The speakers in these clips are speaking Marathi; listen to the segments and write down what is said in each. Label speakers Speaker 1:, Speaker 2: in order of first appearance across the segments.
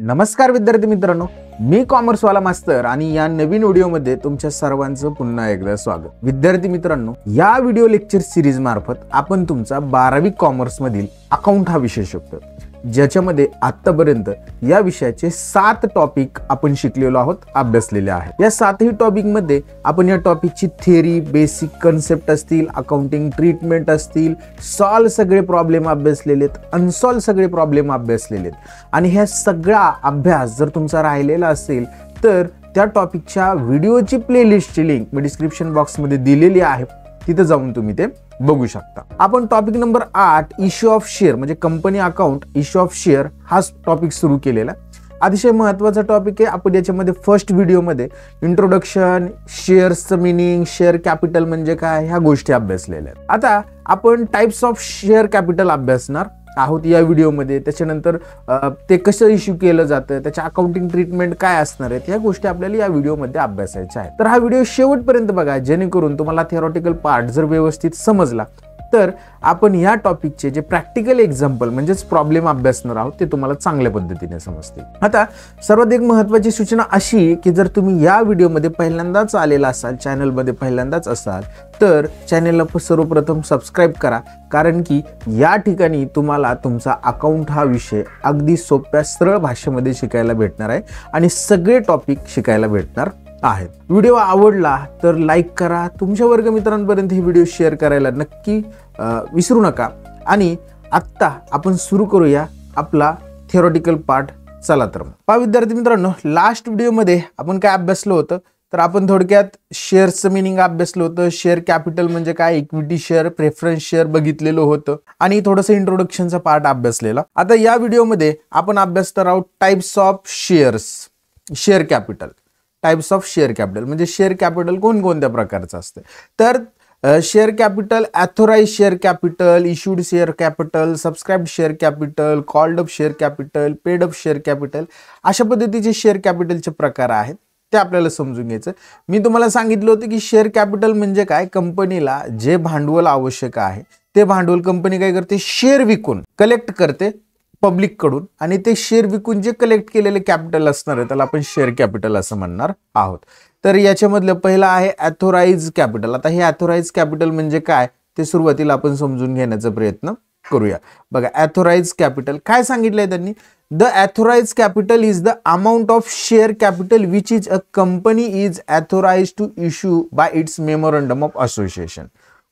Speaker 1: नमस्कार विद्यार्थी मित्रांनो, मी कॉमर्सवाला मास्तर आणि या नवीन व्हिडिओमध्ये तुमच्या सर्वांचं पुन्हा एकदा स्वागत। विद्यार्थी मित्रांनो, या व्हिडिओ लेक्चर सिरीज मार्फत आपण तुमचा 12वी कॉमर्स मधील अकाउंट हा विषय शिकतो, ज्याच्यामध्ये आतापर्यंत या विषयाचे 7 टॉपिक आपण शिकलेलो आहोत, अभ्यासलेले आहेत। या 7ही टॉपिक मध्ये आपण या टॉपिकची थिअरी, बेसिक कन्सेप्ट असतील, अकाउंटिंग ट्रीटमेंट असतील, सॉल्व सगळे प्रॉब्लेम अभ्यासलेले आहेत, अनसॉल्व सगळे प्रॉब्लेम अभ्यासलेले आहेत। आणि ह्या सगळा अभ्यास जर तुमचा राहिलेला असेल तर त्या टॉपिकच्या व्हिडिओची प्लेलिस्टची लिंक मी डिस्क्रिप्शन बॉक्स मध्ये दिलेली आहे, तिथे जाऊन तुम्ही ते बघू शकता। आपण topic number 8 issue of share म्हणजे company account issue of share हा टॉपिक सुरू केलेला। अतिशय महत्त्वाचा टॉपिक आहे। आपण याच्यामध्ये फर्स्ट व्हिडिओमध्ये इंट्रोडक्शन, शेअर्सचं मीनिंग, शेअर कॅपिटल म्हणजे काय ह्या गोष्टी अभ्यासलेल्या आहेत। आता आपण टाइप्स ऑफ शेअर कॅपिटल अभ्यासणार आहोत या व्हिडिओमध्ये। त्याच्यानंतर ते कसं इश्यू केलं जातं, त्याच्या अकाउंटिंग ट्रीटमेंट काय असणार आहेत, ह्या गोष्टी आपल्याला या व्हिडिओमध्ये अभ्यासायच्या आहेत। तर हा व्हिडिओ शेवटपर्यंत बघा, जेणेकरून तुम्हाला थिअरॉटिकल पार्ट जर व्यवस्थित समजला तर आपण या टॉपिकचे जे प्रॅक्टिकल एक्झाम्पल म्हणजेच प्रॉब्लेम अभ्यासणार आहोत ते तुम्हाला चांगल्या पद्धतीने समजतील। आता सर्वात एक महत्त्वाची सूचना अशी की जर तुम्ही या व्हिडिओमध्ये पहिल्यांदाच आलेला असाल, चॅनलमध्ये पहिल्यांदाच असाल तर चॅनलला सर्वप्रथम सबस्क्राईब करा, कारण की या ठिकाणी तुम्हाला तुमचा अकाउंट हा विषय अगदी सोप्या सरळ भाषेमध्ये शिकायला भेटणार आहे आणि सगळे टॉपिक शिकायला भेटणार आहेत। व्हिडिओ आवडला तर लाईक करा, तुमच्या वर्गमित्रांपर्यंत हे व्हिडिओ शेअर करायला नक्की विसरू नका। आणि आत्ता आपण सुरू करूया आपला थिअरॉटिकल पार्ट। चला तर पहा विद्यार्थी मित्रांनो, लास्ट व्हिडिओमध्ये आपण काय अभ्यासलं होतं तर आपण थोडक्यात शेअर्सचं मीनिंग अभ्यासलं होतं, शेअर कॅपिटल म्हणजे काय, इक्विटी शेअर, प्रेफरन्स शेअर बघितलेलं होतं आणि थोडंसं इंट्रोडक्शनचा पार्ट अभ्यासलेला। आता या व्हिडिओमध्ये आपण अभ्यासणार आहोत types of shares, share capital. Types of share capital म्हणजे शेअर कॅपिटल कोणकोणत्या प्रकारचं असतं तर share capital, authorise share capital, issued share capital, subscribed share capital, called up share capital, paid up share capital, अशा पद्धतीचे शेअर कॅपिटलचे प्रकार आहेत, ते आपल्याला समजून घ्यायचं। मी तुम्हाला सांगितलं होतं की शेअर कॅपिटल म्हणजे काय, कंपनीला जे भांडवल आवश्यक आहे ते भांडवल कंपनी काय करते, शेअर विकून कलेक्ट करते पब्लिक कडून, आणि ते शेअर विकून जे कलेक्ट केलेले कॅपिटल असणार आहे त्याला आपण शेअर कॅपिटल असं म्हणणार आहोत। तर याच्यामधलं पहिलं आहे ऑथोराइज कॅपिटल। आता हे ऑथोराइज कॅपिटल म्हणजे काय ते सुरुवातीला आपण समजून घेण्याचा प्रयत्न करूया। बघा, ऑथोराइज कॅपिटल काय सांगितलंय त्यांनी, the authorise capital is the amount of share capital which is a company is authorise to issue by its memorandum of association.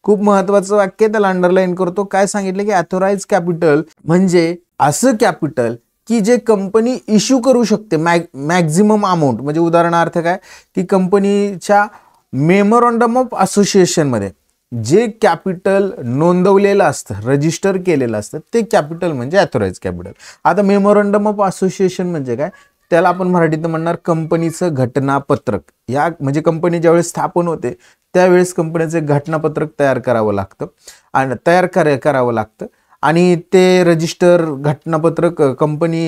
Speaker 1: खूप महत्वाचं वाक्य, त्याला अंडरलाईन करतो। काय सांगितलं की ऑथोराइज कॅपिटल म्हणजे असं कॅपिटल की जे कंपनी इश्यू करू शकते मॅक्झिमम अमाऊंट, म्हणजे उदाहरणार्थ काय की कंपनीच्या मेमोरंडम ऑफ असोसिएशन मध्ये जे कॅपिटल नोंदवलेलं असतं, रजिस्टर केलेलं असतं, ते कॅपिटल म्हणजे ऑथोराइज कॅपिटल। आता मेमोरंडम ऑफ असोसिएशन म्हणजे काय, त्याला आपण मराठीत म्हणणार कंपनीचं घटनापत्रक। या म्हणजे कंपनी ज्यावेळेस स्थापन होते त्यावेळेस कंपनीचं घटनापत्रक तयार करावं लागतं आणि करावं लागतं आणि ते रजिस्टर घटनापत्रक कंपनी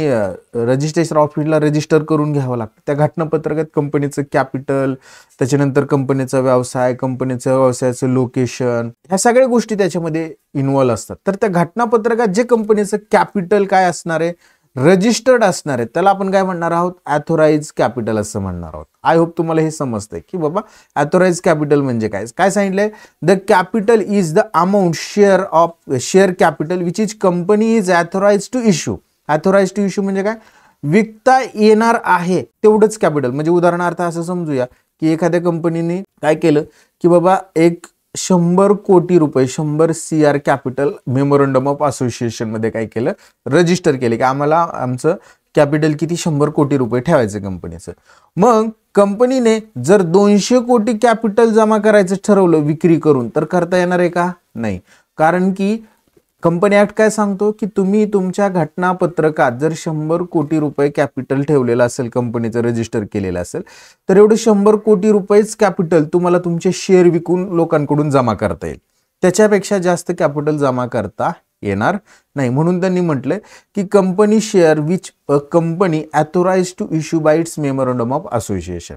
Speaker 1: रजिस्ट्रेशन ऑफिसला रजिस्टर करून घ्यावं लागतं। त्या घटनापत्रकात कंपनीचं कॅपिटल, त्याच्यानंतर कंपनीचा व्यवसाय, कंपनीचं व्यवसायाचं लोकेशन, ह्या सगळ्या गोष्टी त्याच्यामध्ये इन्व्हॉल्व असतात। तर त्या घटनापत्रकात जे कंपनीचं कॅपिटल काय असणार आहे, रजिस्टर्ड असणार आहे, त्याला आपण काय म्हणणार आहोत, ऑथोराइज कॅपिटल असं म्हणणार आहोत। आय होप तुम्हाला हे समजतंय की बाबा ऑथोराइज कॅपिटल म्हणजे काय। काय सांगितलंय, the capital is the amount share capital which is company is authorise to issue. Authorise to issue म्हणजे काय, विकता येणार आहे तेवढंच कॅपिटल। म्हणजे उदाहरणार्थ असं समजूया की एखाद्या कंपनीने काय केलं की बाबा 100 कोटी रुपये, 100 CR capital memorandum of association मध्ये काय केलं, रजिस्टर केले की आम्हाला आमचं कॅपिटल किती, 100 कोटी रुपये ठेवायचं कंपनीचं। मग कंपनीने जर 200 कोटी कॅपिटल जमा करायचं ठरवलं विक्री करून, तर करता येणार आहे का, नाही। कारण की कंपनी ऍक्ट काय सांगतो की तुम्ही तुमच्या घटनापत्रकात जर 100 कोटी रुपये कॅपिटल ठेवलेलं असेल, कंपनीचं रजिस्टर केलेलं असेल, तर एवढे 100 कोटी रुपयेच कॅपिटल तुम्हाला तुमचे शेअर विकून लोकांकडून जमा करता येईल, त्याच्यापेक्षा जास्त कॅपिटल जमा करता येणार नाही। म्हणून त्यांनी म्हटलंय की company share which a company authorise to issue by its memorandum of association.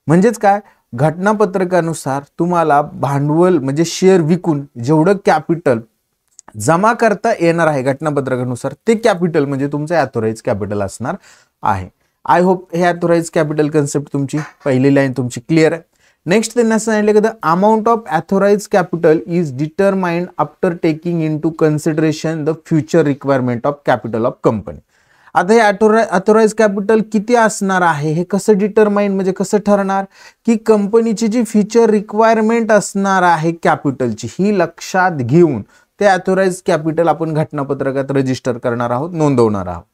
Speaker 1: म्हणजेच काय, घटनापत्रकानुसार तुम्हाला भांडवल म्हणजे शेअर विकून जेवढं कॅपिटल जमा करता येणार आहे घटनापत्रकानुसार ते कॅपिटल म्हणजे तुमचं ऑथोराइज कॅपिटल असणार आहे. आय होप हे ॲथोराइज कॅपिटल कन्सेप्ट तुमची पहिली लाईन तुमची क्लिअर आहे. नेक्स्ट त्यांनी असं सांगितलं की the amount of authorise capital is determined after taking into consideration the future requirement of capital of company. आता हे ॲथोराइज कॅपिटल किती असणार आहे हे कसं डिटरमाइन म्हणजे कसं ठरणार की कंपनीची जी फ्युचर रिक्वायरमेंट असणार आहे कॅपिटलची ही लक्षात घेऊन ते ॲथोराइज कॅपिटल आपण घटनापत्रकात रजिस्टर करणार आहोत, नोंदवणार आहोत.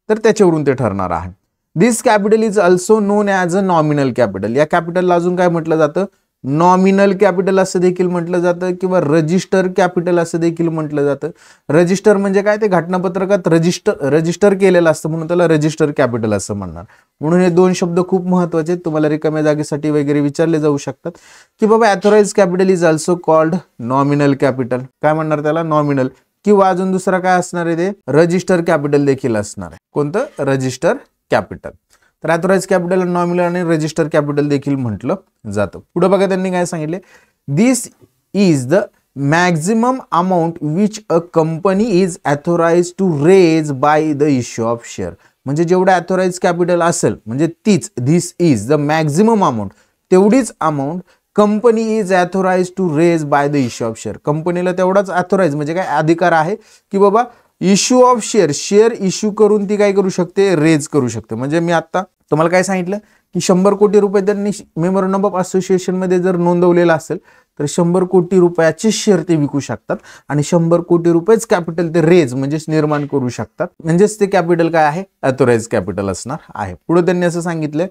Speaker 1: तर त्याच्यावरून ते ठरणार आहे. This capital is also known as a nominal capital. या कॅपिटलला अजून काय म्हटलं जातं, नॉमिनल कॅपिटल असं देखील म्हटलं जातं किंवा रजिस्टर कॅपिटल असं देखील म्हटलं जातं. रजिस्टर म्हणजे काय, ते घटनापत्रकात रजिस्टर केलेलं असतं म्हणून त्याला रजिस्टर कॅपिटल असं म्हणणार. म्हणून हे दोन शब्द खूप महत्वाचे आहेत, तुम्हाला रिकाम्या जागेसाठी वगैरे विचारले जाऊ शकतात की बाबा authorise capital is also called nominal capital. काय म्हणणार त्याला, नॉमिनल. किंवा अजून दुसरा काय असणार आहे, ते रजिस्टर कॅपिटल देखील असणार आहे. कोणतं, रजिस्टर कॅपिटल. तर ॲथोराइज कॅपिटल नॉमिनल आणि रजिस्टर कॅपिटल देखील म्हटलं जातं. पुढे बघा त्यांनी काय सांगितले, this is the maximum amount which a company is authorise to raise by the issue of share. म्हणजे जेवढं ॲथोराइज कॅपिटल असेल म्हणजे तीच, this is the maximum amount, तेवढीच amount company is authorise to raise by the issue of share. कंपनीला तेवढाच ॲथोराइज म्हणजे काय अधिकार आहे की बाबा इश्यू ऑफ शेअर इश्यू करून ती काय करू शकते, रेज करू शकते. म्हणजे मी आता तुम्हाला काय सांगितलं की 100 कोटी रुपये त्यांनी मेमोरंडम ऑफ असोसिएशन मध्ये जर नोंदवलेला असेल तर 100 कोटी रुपयाचे शेअर ते विकू शकतात आणि 100 कोटी रुपयेच कॅपिटल ते रेज म्हणजेच निर्माण करू शकतात. म्हणजेच ते कॅपिटल काय आहे, ॲथोराइज कॅपिटल असणार आहे. पुढे त्यांनी असं सांगितलं,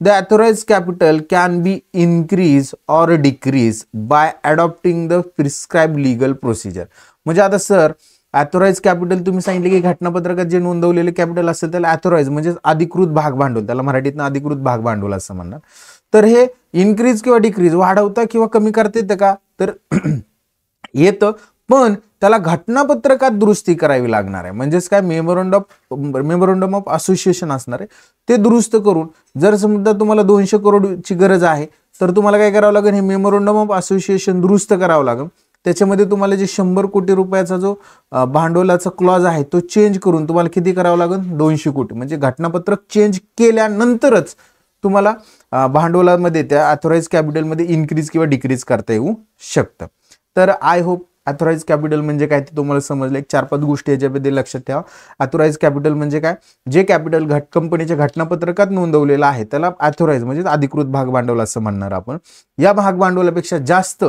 Speaker 1: the authorise capital can be increase or decrease by adopting the prescribe legal procedure. म्हणजे आता सर ॲथोराइज कॅपिटल तुम्ही सांगितले की घटनापत्रकात जे नोंदवलेले कॅपिटल असेल त्याला ॲथोराइज म्हणजे अधिकृत भाग भांडवल, त्याला मराठीतनं अधिकृत भाग भांडवल असं म्हणणार. तर हे इन्क्रीज किंवा डिक्रीज वाढवता किंवा कमी करता येतं का, तर येतं, पण त्याला घटनापत्रकात दुरुस्ती करावी लागणार आहे. म्हणजेच काय, मेमोरंडम ऑफ असोसिएशन असणार आहे ते दुरुस्त करून, जर समजा तुम्हाला 200 करोडची गरज आहे तर तुम्हाला काय करावं लागेल, हे मेमोरंडम ऑफ असोसिएशन दुरुस्त करावं लागेल. त्याच्यामध्ये तुम्हाला जे 100 कोटी रुपयाचा जो भांडवलाचा क्लॉज आहे तो चेंज करून तुम्हाला किती करावं लागेल, 200 कोटी. म्हणजे घटनापत्रक चेंज केल्यानंतरच तुम्हाला भांडवलामध्ये त्या ॲथोराइज कॅपिटलमध्ये इन्क्रीज किंवा डिक्रीज करता येऊ शकतं. तर आय होप ॲथोराइज कॅपिटल म्हणजे काय ते तुम्हाला समजलं. एक 4-5 गोष्टी याच्याबद्दल लक्षात ठेवा. ॲथोराइज कॅपिटल म्हणजे काय, जे कॅपिटल कंपनीच्या घटनापत्रकात नोंदवलेलं आहे त्याला ॲथोराइज म्हणजे अधिकृत भाग भांडवल असं म्हणणार आपण. या भाग भांडवलापेक्षा जास्त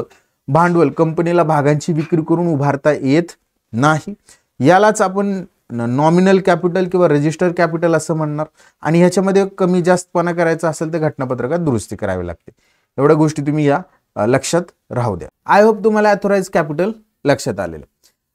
Speaker 1: भांडवल कंपनीला भागांची विक्री करून उभारता येत नाही. यालाच आपण नॉमिनल कॅपिटल किंवा रजिस्टर कॅपिटल असं म्हणणार. आणि ह्याच्यामध्ये कमी जास्तपणा करायचा असेल तर घटनापत्रकात दुरुस्ती करावी लागते. एवढ्या गोष्टी तुम्ही या लक्षात राहू द्या. आय होप तुम्हाला ॲथोराइज कॅपिटल लक्षात आलेलं.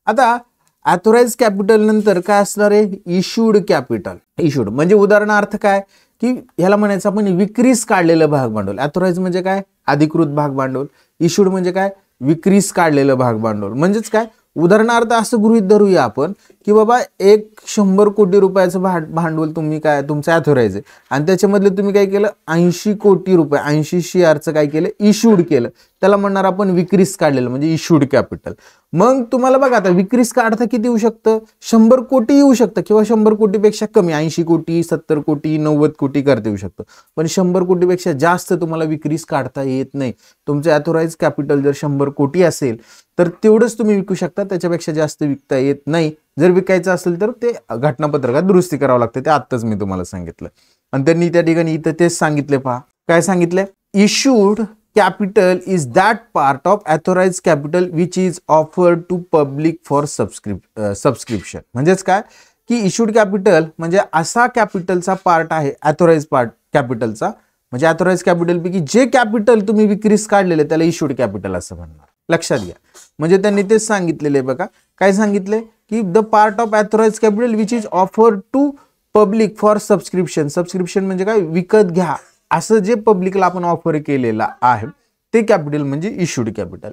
Speaker 1: आता ॲथोराइज कॅपिटल नंतर काय असणार आहे, इश्यूड कॅपिटल. इश्यूड म्हणजे उदाहरणार्थ काय की ह्याला म्हणायचं आपण विक्रीस काढलेलं भाग भांडवल. ॲथोराइज म्हणजे काय, अधिकृत भाग भांडवल. इश्यूड म्हणजे काय, विक्रीस काढलेलं भाग भांडवल. म्हणजेच काय, उदाहरणार्थ असं गृहीत धरूया आपण की बाबा 100 कोटी रुपयाचं भांडवल तुम्ही काय तुमचं ॲथोराइज आहे आणि त्याच्यामधले तुम्ही काय केलं, 80 कोटी रुपये 80 शेअरचं काय केलं, इश्यूड केलं. त्याला म्हणणार आपण विक्रीस काढलेलं म्हणजे इश्यूड कॅपिटल. मग तुम्हाला बघा आता विक्रीस काढता किती येऊ शकतं, 100 कोटी येऊ शकतं किंवा 100 कोटीपेक्षा कमी, 80 कोटी 70 कोटी 90 कोटी करता येऊ शकतं. पण 100 कोटीपेक्षा जास्त तुम्हाला विक्रीस काढता येत नाही. तुमचं ॲथोराइज कॅपिटल जर 100 कोटी असेल तर तेवढंच तुम्ही विकू शकता, त्याच्यापेक्षा जास्त विकता येत नाही. जर विकायचं असेल तर ते घटनापत्रकात दुरुस्ती करावं लागते. ते आत्ताच मी तुम्हाला सांगितलं. आणि त्यांनी त्या ठिकाणी इथं तेच सांगितले, पहा काय सांगितलंय, issued capital is that part of authorise capital which is offered to public for subscription. म्हणजेच काय की इश्यूड कॅपिटल म्हणजे असा कॅपिटलचा पार्ट आहे, ॲथोराइज पार्ट कॅपिटलचा म्हणजे ॲथोराइज कॅपिटल पैकी जे कॅपिटल तुम्ही विक्रीस काढलेले त्याला इश्यूड कॅपिटल असं म्हणणार. लक्षात घ्या. म्हणजे त्यांनी तेच सांगितलेले आहे बघा, काय सांगितले की the part of authorise capital which is offered to public for subscription. Subscription म्हणजे काय, विकत घ्या असं जे पब्लिकला आपण ऑफर केलेला आहे ते कॅपिटल म्हणजे issued capital.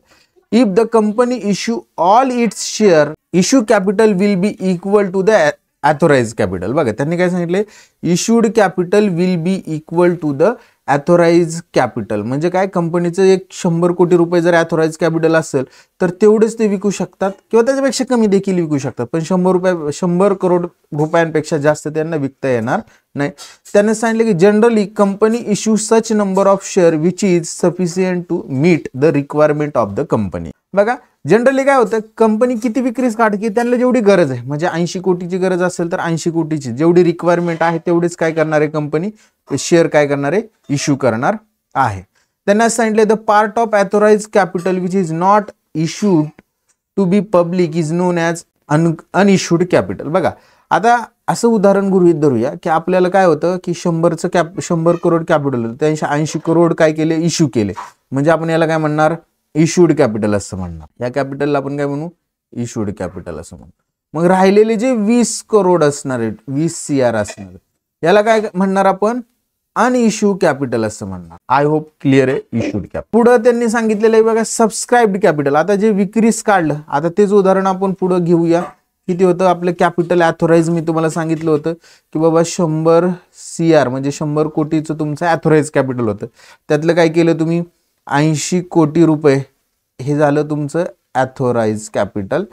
Speaker 1: If the company issue all its share, issue capital will be equal to the authorise capital. बघा त्यांनी काय सांगितले, issued capital will be equal to the authorise capital म्हणजे काय, कंपनीचं एक 100 कोटी रुपये जर ॲथोराइज कॅपिटल असेल तर तेवढेच ते विकू शकतात किंवा त्याच्यापेक्षा कमी देखील विकू शकतात, पण 100 करोड रुपयांपेक्षा जास्त त्यांना विकता येणार नाही. त्यांनी सांगितले की generally company issue such number of share which is sufficient to meet the requirement of the company. बघा जनरली काय होतं, कंपनी किती विक्रीस काढते की त्यांना जेवढी गरज आहे, म्हणजे 80 कोटीची गरज असेल तर 80 कोटीची जेवढी रिक्वायरमेंट आहे तेवढेच काय करणार आहे कंपनी, शेअर काय करणार आहे, इश्यू करणार आहे. त्यांना सांगितले the part of authorise capital which is not issued to be public is known as unissued capital. बघा आता असं उदाहरण गृहीत धरूया की आपल्याला काय होतं की 100 करोड कॅपिटल होतं, त्यांच्या 80 करोड काय केले, इश्यू केले, म्हणजे आपण याला काय म्हणणार, इश्यूड कॅपिटल असं म्हणणार. या कॅपिटलला आपण काय म्हणू, इश्यूड कॅपिटल असं म्हणू. मग राहिलेले जे 20 करोड असणार आहेत, 20 CR असणार, याला काय म्हणणार आपण, अनइश्यू कॅपिटल असं म्हणणार. आय होप क्लिअर आहे इश्यूड कॅपिटल. पुढे त्यांनी सांगितलेलं आहे बघा सबस्क्राइब्ड कॅपिटल. आता जे विक्रीस काढलं, आता तेच उदाहरण आपण पुढे घेऊया. किती होतं आपलं कॅपिटल ॲथोराइज, मी तुम्हाला सांगितलं होतं की बाबा 100 CR म्हणजे 100 कोटीचं तुमचं ॲथोराइज कॅपिटल होतं, त्यातलं काय केलं तुम्ही, 80 कोटी रुपये हे झालं तुमचं ॲथोराइज कॅपिटल,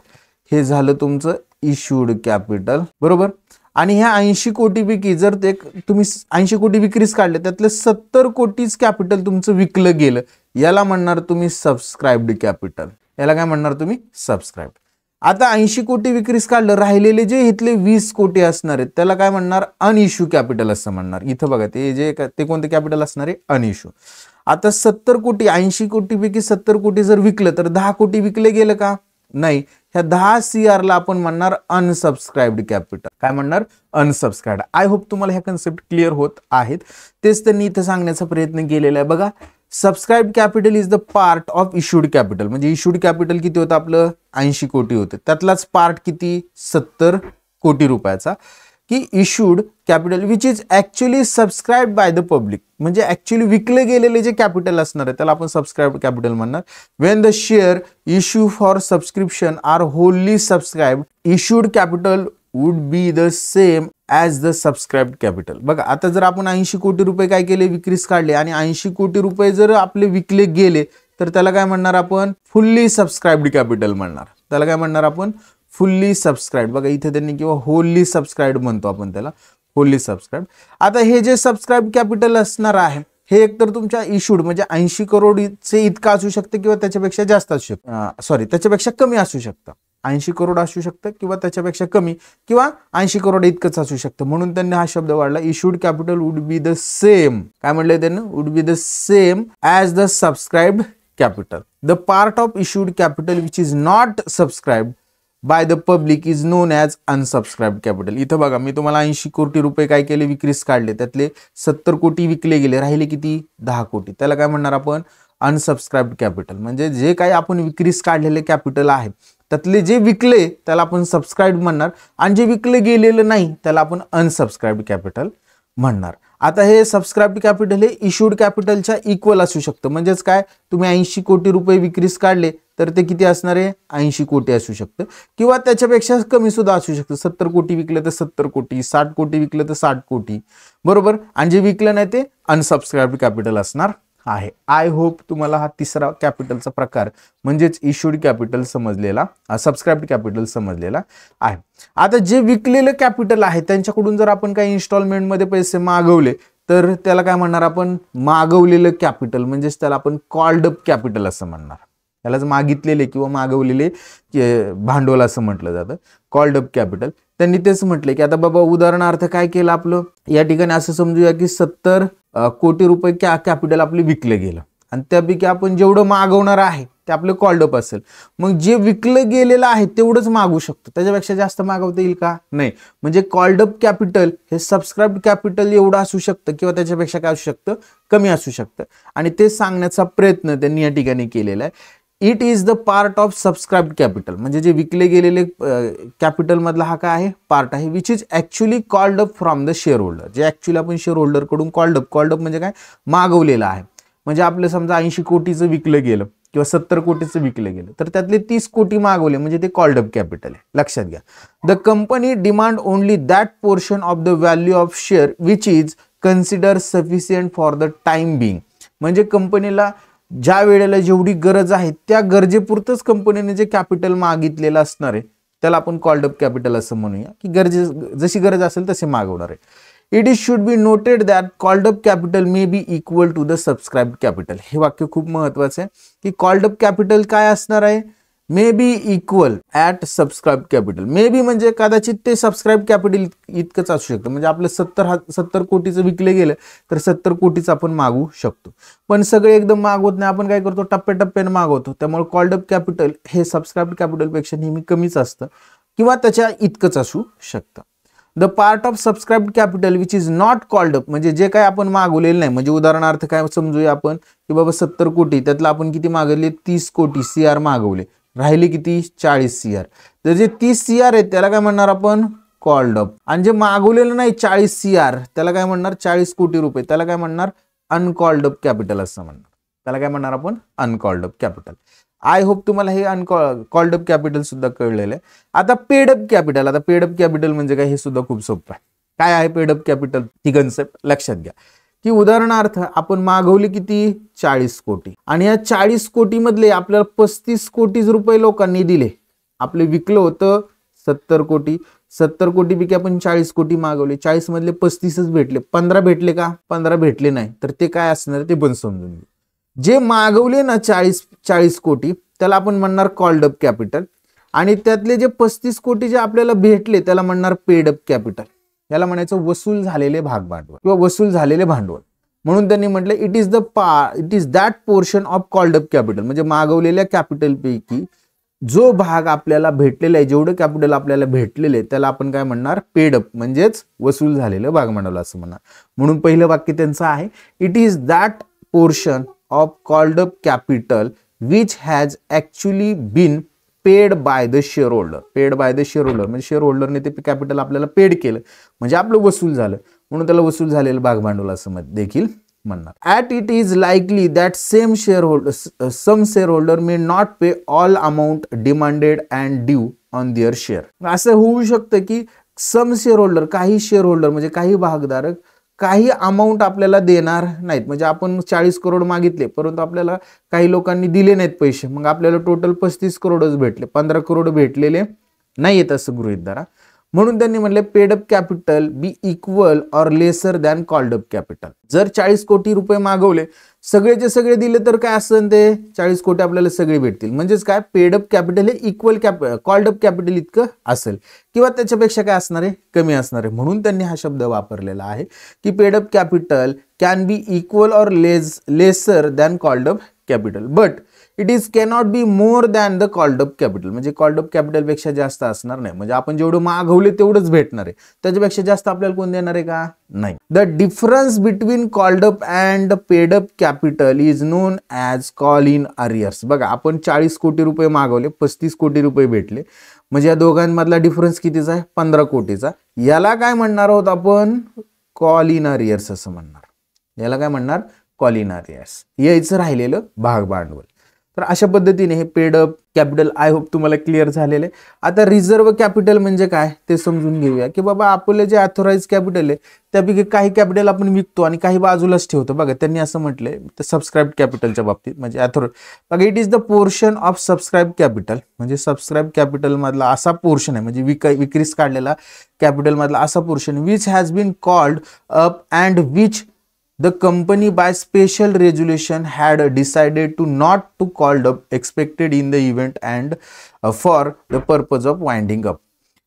Speaker 1: हे झालं तुमचं इश्यूड कॅपिटल, बरोबर. आणि ह्या 80 कोटीपैकी जर ते तुम्ही 80 कोटी विक्रीस काढले, त्यातलं 70 कोटीच कॅपिटल तुमचं विकलं गेलं, याला म्हणणार तुम्ही सबस्क्राइब्ड कॅपिटल. याला काय म्हणणार तुम्ही, सबस्क्राइब्ड. आता 80 कोटी विक्रीस काढलं, राहिलेले जे इथले 20 कोटी असणार आहेत त्याला काय म्हणणार, अनइश्यू कॅपिटल असं म्हणणार. इथं बघा ते कोणते कॅपिटल असणार आहे, अनइश्यू. आता 70 कोटी, 80 कोटीपैकी 70 कोटी जर विकलं तर 10 कोटी विकले गेलं का, नाही. ह्या 10 CR ला आपण म्हणणार अनसबस्क्राइब्ड कॅपिटल. काय म्हणणार, अनसबस्क्राइब्ड. आय होप तुम्हाला ह्या कन्सेप्ट क्लिअर होत आहेत. तेच त्यांनी इथं सांगण्याचा प्रयत्न केलेला आहे. बघा subscribed capital is the part of issued capital, म्हणजे इश्यूड कॅपिटल किती होतं आपलं, 80 कोटी होते, त्यातलाच पार्ट किती, 70 कोटी रुपयाचा, की issued capital which is actually subscribed by the public, म्हणजे ॲक्च्युअली विकले गेलेले जे कॅपिटल असणार आहे त्याला आपण सबस्क्राइब्ड कॅपिटल म्हणणार. When the share issue for subscription are wholly subscribed issued capital would be the same as the subscribed capital. बघा आता जर आपण 80 कोटी रुपये काय केले, विक्रीस काढले, आणि 80 कोटी रुपये जर आपले विकले गेले तर त्याला काय म्हणणार आपण, फुल्ली सबस्क्राइब्ड कॅपिटल म्हणणार. त्याला काय म्हणणार आपण, फुल्ली सबस्क्राइब्ड. बघा इथे त्यांनी किंवा होलली सबस्क्राइब्ड म्हणतो आपण त्याला, होलली सबस्क्राइब्ड. आता हे जे सबस्क्राइब्ड कॅपिटल असणार आहे हे एकतर तुमच्या इश्यूड म्हणजे 80 करोडचे इतकं असू शकतं किंवा त्याच्यापेक्षा जास्त असू शकतं, त्याच्यापेक्षा कमी असू शकतं. 80 करोड असू शकतं किंवा त्याच्यापेक्षा कमी, किंवा 80 करोड इतकंच असू शकतं. म्हणून त्यांनी हा शब्द वाढला, issued capital would be the same. काय म्हणलंय त्यांनी, would be the same as the subscribed capital. The part of issued capital which is not subscribed by the public is known as unsubscribed capital. इथं बघा मी तुम्हाला 80 कोटी रुपये काय केले, विक्रीस काढले, त्यातले 70 कोटी विकले गेले, राहिले किती, 10 कोटी. त्याला काय म्हणणार आपण, अनसबस्क्राइब्ड कॅपिटल. म्हणजे जे काही आपण विक्रीस काढलेले कॅपिटल आहे त्यातले जे विकले त्याला आपण सबस्क्राइब्ड म्हणणार, आणि जे विकले गेलेलं नाही त्याला आपण अनसबस्क्राइब्ड कॅपिटल म्हणणार. आता हे सबस्क्राइब्ड कॅपिटल हे इश्यूड कॅपिटलच्या इक्वल असू शकतं. म्हणजेच काय, तुम्ही 80 कोटी रुपये विक्रीस काढले तर ते किती असणार आहे, 80 कोटी असू शकतं, किंवा त्याच्यापेक्षा कमी सुद्धा असू शकतं. 70 कोटी विकलं तर 70 कोटी, 60 कोटी विकलं तर 60 कोटी, बरोबर. आणि जे विकलं नाही ते अनसबस्क्राइब्ड कॅपिटल असणार आहे. आय होप तुम्हाला हा तिसरा कॅपिटलचा प्रकार म्हणजेच इश्यूड कॅपिटल समजलेला, सबस्क्राइब्ड कॅपिटल समजलेला आहे. आता जे विकलेलं कॅपिटल आहे त्यांच्याकडून जर आपण काही इन्स्टॉलमेंटमध्ये पैसे मागवले तर त्याला काय म्हणणार आपण, मागवलेलं कॅपिटल, म्हणजेच त्याला आपण कॉल्ड अप कॅपिटल असं म्हणणार. त्यालाच मागितलेले किंवा मागवलेले भांडवल असं म्हटलं जातं, कॉल्ड अप कॅपिटल. त्यांनी तेच म्हटलं की आता बाबा उदाहरणार्थ काय केलं आपलं, या ठिकाणी असं समजूया की 70 कोटी रुपये कॅपिटल आपले विकले गेलं, आणि त्यापैकी आपण जेवढं मागवणार आहे ते आपलं कॉल्ड अप असेल. मग जे विकलं गेलेलं आहे तेवढंच मागू शकतो, त्याच्यापेक्षा जास्त मागवता येईल का, नाही. म्हणजे कॉल्ड अप कॅपिटल हे सबस्क्राइब्ड कॅपिटल एवढं असू शकतं किंवा त्याच्यापेक्षा काय असू शकतं, कमी असू शकतं. आणि ते सांगण्याचा प्रयत्न त्यांनी या ठिकाणी केलेला आहे. It is the part of subscribed capital, म्हणजे जे विकले गेलेले कॅपिटल मधला हा काय आहे, पार्ट आहे, which is actually called up from the share holder. जे ॲक्च्युअली आपण शेअर होल्डरकडून कॉल्ड अप म्हणजे काय, मागवलेलं आहे. म्हणजे आपलं समजा 80 कोटीचं विकलं गेलं किंवा 70 कोटीचं विकलं गेलं तर त्यातले 30 कोटी मागवले म्हणजे ते कॉल्ड अप कॅपिटल आहे. लक्षात घ्या, the company demand only that portion of the value of share which is consider sufficient for the time being, म्हणजे कंपनीला ज्या वेळेला जेवढी गरज आहे त्या गरजेपुरतच कंपनीने जे कॅपिटल मागितलेलं असणार आहे त्याला आपण कॉल्ड अप कॅपिटल असं म्हणूया, की जशी गरज असेल तसे मागवणार आहे. It is should be noted that called up capital may be equal to the subscribe capital. हे वाक्य खूप महत्वाचं आहे की कॉल्ड अप कॅपिटल काय असणार आहे, मे be equal at subscribe capital. May बी म्हणजे कदाचित ते सबस्क्राईब कॅपिटल इतकंच असू शकतं, म्हणजे आपलं 70 कोटीचं विकले गेलं तर 70 कोटीचं आपण मागवू शकतो. पण सगळे एकदम मागवत नाही, आपण काय करतो टप्प्याटप्प्याने मागवतो. त्यामुळे कॉल्ड अप कॅपिटल हे सबस्क्राईब कॅपिटलपेक्षा नेहमी कमीच असतं किंवा त्याच्या इतकंच असू शकतं. The part of subscribe capital which is not called up, म्हणजे जे काय आपण मागवलेलं नाही, म्हणजे उदाहरणार्थ काय समजूया आपण की बाबा 70 कोटी त्यातलं आपण किती मागवले 30 कोटी CR मागवले, राहिले किती 40 CR. तर जे 30 CR आहेत त्याला काय म्हणणार आपण कॉल्ड अप, आणि जे मागवलेलं नाही 40 CR त्याला काय म्हणणार 40 कोटी रुपये त्याला काय म्हणणार अनकॉल्ड अप कॅपिटल असं म्हणणार. त्याला काय म्हणणार आपण uncalled up capital. I hope तुम्हाला हे कॉल्ड अप कॅपिटल सुद्धा कळलेलं आहे. आता पेड अप कॅपिटल, आता पेड अप कॅपिटल म्हणजे काय हे सुद्धा खूप सोपं आहे. काय आहे पेड अप कॅपिटल ती कन्सेप्ट लक्षात घ्या की उदाहरणार्थ आपण मागवले किती 40 कोटी आणि या 40 कोटी मधले आपल्याला 35 कोटी रुपये लोकांनी दिले. आपले विकलं होतं 70 कोटी, 70 कोटी पैकी आपण 40 कोटी मागवले, 40 मधले 35च भेटले, 15 भेटले का 15 भेटले नाही, तर ते काय असणार ते पण समजून घे. जे मागवले ना 40 कोटी त्याला आपण म्हणणार कॉल्ड अप कॅपिटल, आणि त्यातले जे 35 कोटी जे आपल्याला भेटले त्याला म्हणणार पेड अप कॅपिटल. याला म्हणायचं वसूल झालेले भाग भांडवल किंवा वसूल झालेले भांडवल. म्हणून त्यांनी म्हटलं it is that portion of called up capital, म्हणजे मागवलेल्या कॅपिटल पैकी जो भाग आपल्याला भेटलेला आहे, जेवढं कॅपिटल आपल्याला भेटलेले त्याला आपण काय म्हणणार पेड अप, म्हणजेच वसूल झालेलं भाग भांडवल असं म्हणणार. म्हणून पहिलं वाक्य त्यांचं आहे it is that portion of called up capital which has actually been paid by the shareholder. Paid by the shareholder म्हणजे शेअरहोल्डरने ते कॅपिटल आपल्याला पेड केलं म्हणजे आपलं वसूल झालं, म्हणून त्याला वसूल झालेलं भाग भांडवल असं देखील म्हणणार. At it is likely that some shareholder may not pay all amount demanded and due on their share. असं होऊ शकतं की सम शेअरहोल्डर, काही शेअरहोल्डर म्हणजे काही भागधारक काही अमाऊंट आपल्याला देणार नाहीत. म्हणजे आपण 40 करोड मागितले परंतु आपल्याला काही लोकांनी दिले नाहीत पैसे, मग आपल्याला टोटल 35 करोडच भेटले, 15 करोड भेटलेले नाहीयेत असं गृहीत धरा. म्हणून त्यांनी म्हणले paid up capital be equal or lesser than called up capital. जर 40 कोटी रुपये मागवले सगळेचे सगळे दिले तर काय असेल ते 40 कोटी आपल्याला सगळे भेटतील, म्हणजेच काय पेड अप कॅपिटल हे इक्वल कॉल्ड अप कॅपिटल इतकं असेल किंवा त्याच्यापेक्षा काय असणार आहे कमी असणार आहे. म्हणून त्यांनी हा शब्द वापरलेला आहे की paid up capital can be equal or lesser than called up capital but it is cannot be more than the called up capital. म्हणजे कॉल्ड अप कॅपिटल पेक्षा जास्त असणार नाही, म्हणजे आपण जेवढं मागवले तेवढंच भेटणार आहे, त्याच्यापेक्षा जास्त आपल्याला कोण देणार आहे का नाही. The difference between called up and paid up capital is known as call in arrears. बघा आपण 40 कोटी रुपये मागवले, 35 कोटी रुपये भेटले, म्हणजे या दोघांमधला डिफरन्स कितीचा आहे 15 कोटीचा. याला काय म्हणणार आहोत आपण कॉल इन अरियर्स असं म्हणणार. याला काय म्हणणार कॉल इन अरियर्स, यायचं राहिलेलं भाग भांडवल. तर अशा पद्धतीने हे paid up capital I hope तुम्हाला क्लिअर झालेले. आता रिझर्व्ह कॅपिटल म्हणजे काय ते समजून घेऊया की बाबा आपले जे ऑथोराइज कॅपिटल आहे त्यापैकी काही कॅपिटल आपण विकतो आणि काही बाजूलाच ठेवतो. बघा त्यांनी असं म्हटलंय तर सबस्क्राईब कॅपिटलच्या बाबतीत म्हणजे बघा it is the portion of subscribe capital, म्हणजे सबस्क्राईब कॅपिटल मधला असा पोर्शन आहे म्हणजे विक्रीस काढलेला कॅपिटल मधला असा portion which has been called up and which the company by special resolution had decided to not to called up expected in the event and for the purpose of winding up.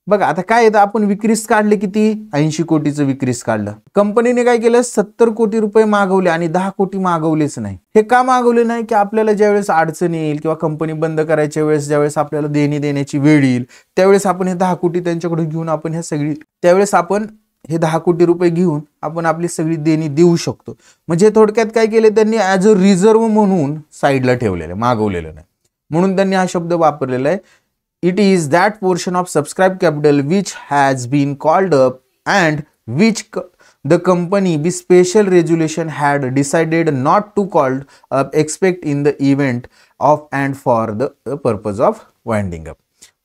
Speaker 1: बघा आता काय येतं आपण विक्रीस काढले किती 80 कोटीचं विक्रीस काढलं. कंपनीने काय केलं 70 कोटी रुपये मागवले आणि 10 कोटी मागवलेच नाही. हे का मागवले नाही की आपल्याला ज्यावेळेस अडचण येईल किंवा कंपनी बंद करायच्या वेळेस ज्यावेळेस आपल्याला देण्याची वेळ येईल त्यावेळेस आपण हे 10 कोटी त्यांच्याकडे घेऊन आपण हे सगळी त्यावेळेस आपण हे 10 कोटी रुपये घेऊन आपण आपली सगळी देणी देऊ शकतो. म्हणजे थोडक्यात काय केले त्यांनी ॲज अ रिझर्व्ह म्हणून साईडला ठेवलेलं, मागवलेलं नाही. म्हणून त्यांनी हा शब्द वापरलेला आहे it is that portion of subscribe capital which has been called up and which the company be special resolution had decided not to called up expect in the event of and for the purpose of winding up.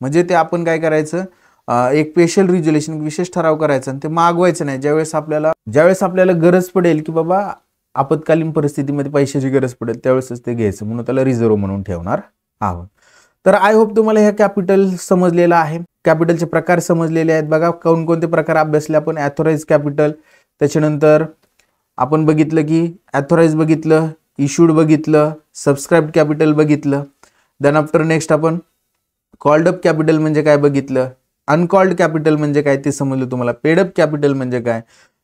Speaker 1: म्हणजे ते आपण काय करायचं एक स्पेशल रिझोल्युशन विशेष ठराव करायचा आणि ते मागवायचं नाही. ज्यावेळेस आपल्याला गरज पडेल की बाबा आपत्कालीन परिस्थितीमध्ये पैशाची गरज पडेल त्यावेळेसच ते घ्यायचं, म्हणून त्याला रिझर्व्ह म्हणून ठेवणार आहोत. तर आय होप तुम्हाला हे कॅपिटल समजलेलं आहे. कॅपिटलचे प्रकार समजलेले आहेत. बघा कोणकोणते प्रकार अभ्यासले आपण. ॲथोराइज कॅपिटल, त्याच्यानंतर आपण बघितलं की ॲथोराइज बघितलं, इश्यूड बघितलं, सबस्क्राईब कॅपिटल बघितलं. देन आफ्टर नेक्स्ट आपण कॉल्ड अप कॅपिटल म्हणजे काय बघितलं, अनकॉल्ड कॅपिटल म्हणजे काय ते समजलं तुम्हाला, पेड अप कॅपिटल म्हणजे काय,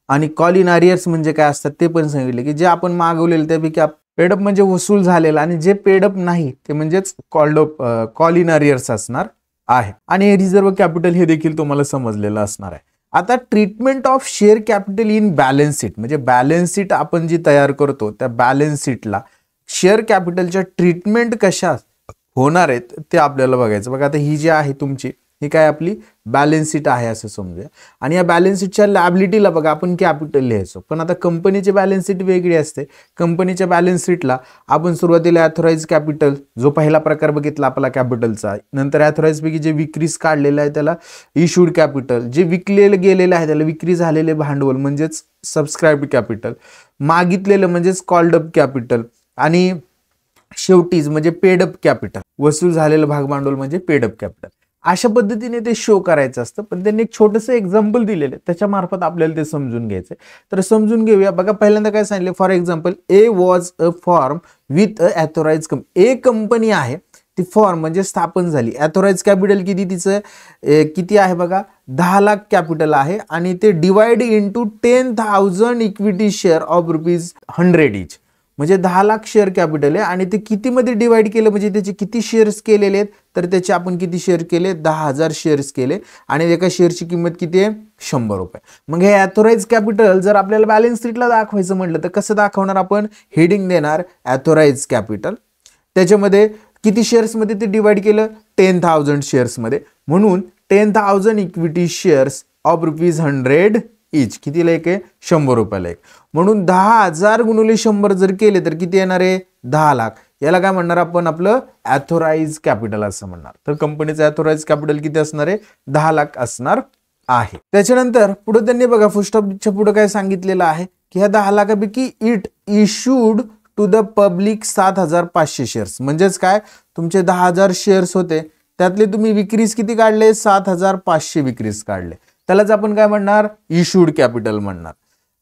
Speaker 1: आणि कॉल इन आरियर्स म्हणजे काय असतात ते पण सांगितले की जे आपण मागवलेलं त्यापैकी पेडअप म्हणजे वसूल झालेला आणि जे पेडअप नाही ते म्हणजेच कॉल इन आरियर्स असणार आहे. आणि रिझर्व्ह कॅपिटल हे देखील तुम्हाला समजलेलं असणार आहे. आता treatment of share capital in balance sheet म्हणजे बॅलन्स शीट आपण जी तयार करतो त्या बॅलन्स शीटला शेअर कॅपिटलच्या ट्रीटमेंट कशा होणार आहेत ते आपल्याला बघायचं. बघा आता ही जी आहे तुमची ही काय आपली बॅलन्स शीट आहे असं समजूया. आणि या बॅलन्स शीटच्या लायबिलिटीला बघा आपण कॅपिटल लिहायचो, पण आता कंपनीची बॅलन्स शीट वेगळी असते. कंपनीच्या बॅलन्स शीटला आपण सुरुवातीला ॲथोराइज कॅपिटल जो पहिला प्रकार बघितला आपला कॅपिटलचा, नंतर ॲथोराइज पैकी जे विक्रीस काढलेलं आहे त्याला इश्यूड कॅपिटल, जे विकलेलं गेलेलं आहे त्याला विक्री झालेले भांडवल म्हणजेच सबस्क्राईब्ड कॅपिटल, मागितलेलं म्हणजेच कॉल्ड अप कॅपिटल, आणि शेवटीच म्हणजे पेड अप कॅपिटल, वसूल झालेलं भाग भांडवल म्हणजे पेड अप कॅपिटल. अशा पद्धतीने ते शो करायचं असतं. पण त्यांनी एक छोटंसं एक्झाम्पल दिलेलं आहे त्याच्या मार्फत आपल्याला ते समजून घ्यायचं. तर समजून घेऊया. बघा पहिल्यांदा काय सांगितलं, for example A was a form with a authorise company. A company आहे ती फॉर्म म्हणजे स्थापन झाली. ॲथोराइज कॅपिटल किती तिचं किती आहे बघा 10 लाख कॅपिटल आहे आणि ते divide into 10,000 equity share of ₹100 इच म्हणजे 10 लाख शेअर कॅपिटल आहे. आणि ते किती मध्ये डिवाइड केलं म्हणजे त्याचे किती शेअर्स केलेले आहेत तर त्याचे आपण किती शेअर केले 10,000 शेअर्स केले आणि एका शेअरची किंमत किती आहे ₹100. मग हे ॲथोराइज कॅपिटल जर आपल्याला बॅलन्स शीटला दाखवायचं म्हटलं तर कसं दाखवणार, आपण हेडिंग देणार ॲथोराइज कॅपिटल, त्याच्यामध्ये किती शेअर्स मध्ये ते डिवाइड केलं 10,000 शेअर्स मध्ये, म्हणून 10,000 इक्विटी शेअर्स ऑफ ₹100 इच कितीला एक आहे ₹100 एक, म्हणून 10,000 गुणिले 100 जर केले तर किती येणार आहे 10 लाख. याला काय म्हणणार आपण आपलं ॲथोराइज कॅपिटल असं म्हणणार. तर कंपनीचं ॲथोराइज कॅपिटल किती असणार आहे 10 लाख असणार आहे. त्याच्यानंतर पुढे त्यांनी बघा फुटस्टॉपच्या पुढे काय सांगितलेलं आहे की ह्या 10 लाखापैकी it issued to the public 7,500 shares म्हणजेच काय तुमचे 10,000 शेअर्स होते त्यातले तुम्ही विक्रीस किती काढले 7,500 विक्रीस काढले, त्यालाच आपण काय म्हणणार इश्यूड कॅपिटल म्हणणार.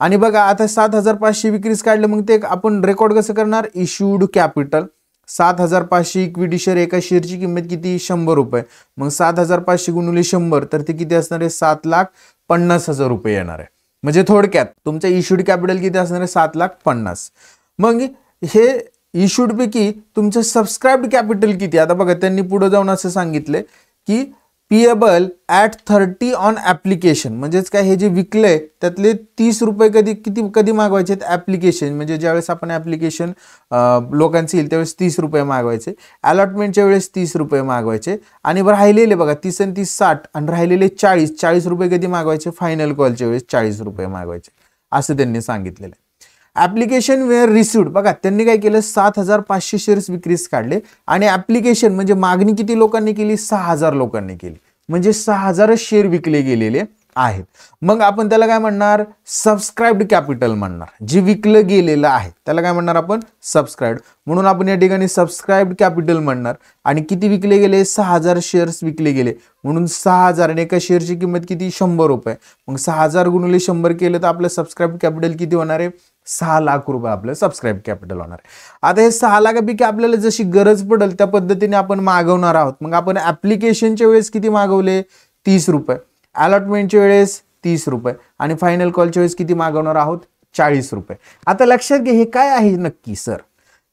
Speaker 1: आणि बघा आता 7,500 विक्रीस काढले मग ते आपण रेकॉर्ड कसं करणार इश्यूड कॅपिटल 7,500 इक्विटी शेअर, एका शेअरची किंमत किती ₹100, मग 7,500 गुणिले 100 तर ते किती असणार आहे 7,50,000 येणार आहे. म्हणजे थोडक्यात तुमचं इश्यूड कॅपिटल किती असणार आहे 7,50,000. मग हे इश्यूड पैकी तुमचं सबस्क्राईब्ड कॅपिटल किती, आता बघा त्यांनी पुढे जाऊन असं सांगितले की पिएबल ॲट 30 ऑन ॲप्लिकेशन म्हणजेच काय हे जे विकलंय त्यातले ₹30 कधी मागवायचे ॲप्लिकेशन म्हणजे ज्यावेळेस आपण ॲप्लिकेशन लोकांचे येईल त्यावेळेस ₹30 मागवायचे, अलॉटमेंटच्या वेळेस ₹30 मागवायचे, आणि राहिलेले बघा 30 आणि 30 60 आणि राहिलेले ₹40 कधी मागवायचे फायनल कॉलच्या वेळेस ₹40 मागवायचे असं त्यांनी सांगितलेलं आहे. ॲप्लिकेशन वेअर रिसिव्ड बघा त्यांनी काय केलं 7,500 शेअर्स विक्रीस काढले आणि ॲप्लिकेशन म्हणजे मागणी किती लोकांनी केली 6,000 लोकांनी केली म्हणजे 6,000 शेअर विकले गेलेले आहेत. मग आपण त्याला काय म्हणणार सबस्क्राईब्ड कॅपिटल म्हणणार, जे विकलं गेलेलं आहे त्याला काय म्हणणार आपण सबस्क्राईब्ड, म्हणून आपण या ठिकाणी सबस्क्राईब्ड कॅपिटल म्हणणार. आणि किती विकले गेले 6,000 शेअर्स विकले गेले म्हणून 6,000 आणि एका शेअरची किंमत किती ₹100, मग 6,000 गुणिले 100 केलं तर आपलं सबस्क्राईब्ड कॅपिटल किती होणार आहे 6 लाख रुपये आपलं सबस्क्राईब कॅपिटल होणार आहे. आता हे 6 लाखापैकी आपल्याला जशी गरज पडेल त्या पद्धतीने आपण मागवणार आहोत. मग आपण ॲप्लिकेशनच्या वेळेस किती मागवले ₹30, अलॉटमेंटच्या वेळेस ₹30 आणि फायनल कॉलच्या वेळेस किती मागवणार आहोत ₹40. आता लक्षात घ्या हे काय आहे नक्की सर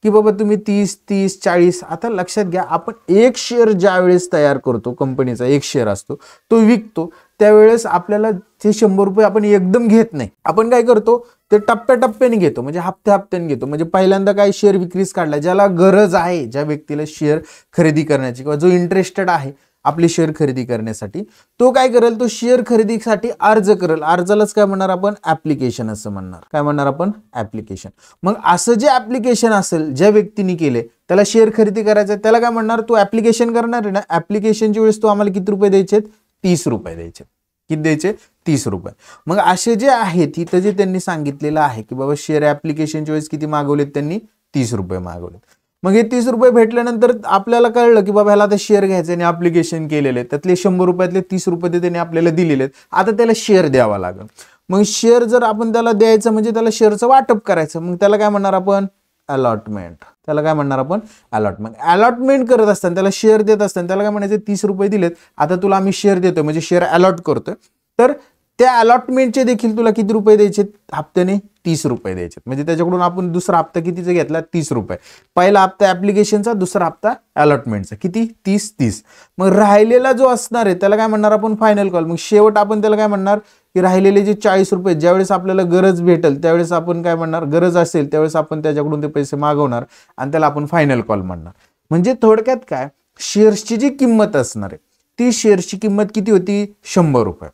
Speaker 1: की बाबा तुम्ही 30, 40 आता लक्षात घ्या आपण एक शेअर ज्या वेळेस तयार करतो कंपनीचा एक शेअर असतो तो विकतो त्यावेळेस आपल्याला ते ₹100 आपण एकदम घेत नाही, आपण काय करतो ते टप्प्याटप्प्याने घेतो म्हणजे हप्त्याने घेतो. म्हणजे पहिल्यांदा काय शेअर विक्रीस काढला ज्याला गरज आहे ज्या व्यक्तीला शेअर खरेदी करण्याची किंवा जो इंटरेस्टेड आहे आपले शेअर खरेदी करण्यासाठी तो काय करेल तो शेअर खरेदीसाठी अर्ज करेल, अर्जालाच काय म्हणणार आपण ॲप्लिकेशन असं म्हणणार. काय म्हणणार आपण ॲप्लिकेशन. मग असं जे ॲप्लिकेशन असेल ज्या व्यक्तीने केले त्याला शेअर खरेदी करायचं त्याला काय म्हणणार तो ॲप्लिकेशन करणार आहे ना, ॲप्लिकेशनच्या वेळेस तो आम्हाला किती रुपये द्यायचे 30 रुपये द्यायचे. किती द्यायचे? 30 रुपये. मग असे जे आहेत इथं जे त्यांनी सांगितलेलं आहे की बाबा शेअर ऍप्लिकेशनच्या वेळेस किती मागवलेत त्यांनी? 30 रुपये मागवलेत. मग हे 30 रुपये भेटल्यानंतर आपल्याला कळलं की बाबा ह्याला आता शेअर घ्यायचे आणि ऍप्लिकेशन केलेले, त्यातले 100 रुपयातले 30 रुपये त्यांनी आपल्याला दिलेले आहेत. आता त्याला शेअर द्यावा लागेल. मग शेअर जर आपण त्याला द्यायचं म्हणजे त्याला शेअरचं वाटप करायचं, मग त्याला काय म्हणणार आपण? अलॉटमेंट. त्याला काय म्हणणार आपण? अलॉटमेंट. अलॉटमेंट करत असताना त्याला शेअर देत असताना त्याला काय म्हणायचं? 30 रुपये दिलेत, आता तुला आम्ही शेअर देतोय म्हणजे शेअर अलॉट करतोय, तर त्या अलॉटमेंटचे देखील तुला किती रुपये द्यायचे? हप्त्याने 30 रुपये द्यायचे. म्हणजे त्याच्याकडून आपण दुसरा हप्ता कितीचा घेतला? 30 रुपये. पहिला हप्ता ऍप्लिकेशनचा, दुसरा हप्ता अलॉटमेंटचा. किती? 30. मग राहिलेला जो असणार आहे त्याला काय म्हणणार आपण? Final call. मग शेवट आपण त्याला काय म्हणणार की राहिलेले जे 40 रुपये ज्यावेळेस आपल्याला गरज भेटेल त्यावेळेस आपण काय म्हणणार? गरज असेल त्यावेळेस आपण त्याच्याकडून ते पैसे मागवणार आणि त्याला आपण फायनल कॉल म्हणणार. म्हणजे थोडक्यात काय, शेअर्सची जी किंमत असणार आहे ती शेअर्सची किंमत किती होती? 100 रुपये.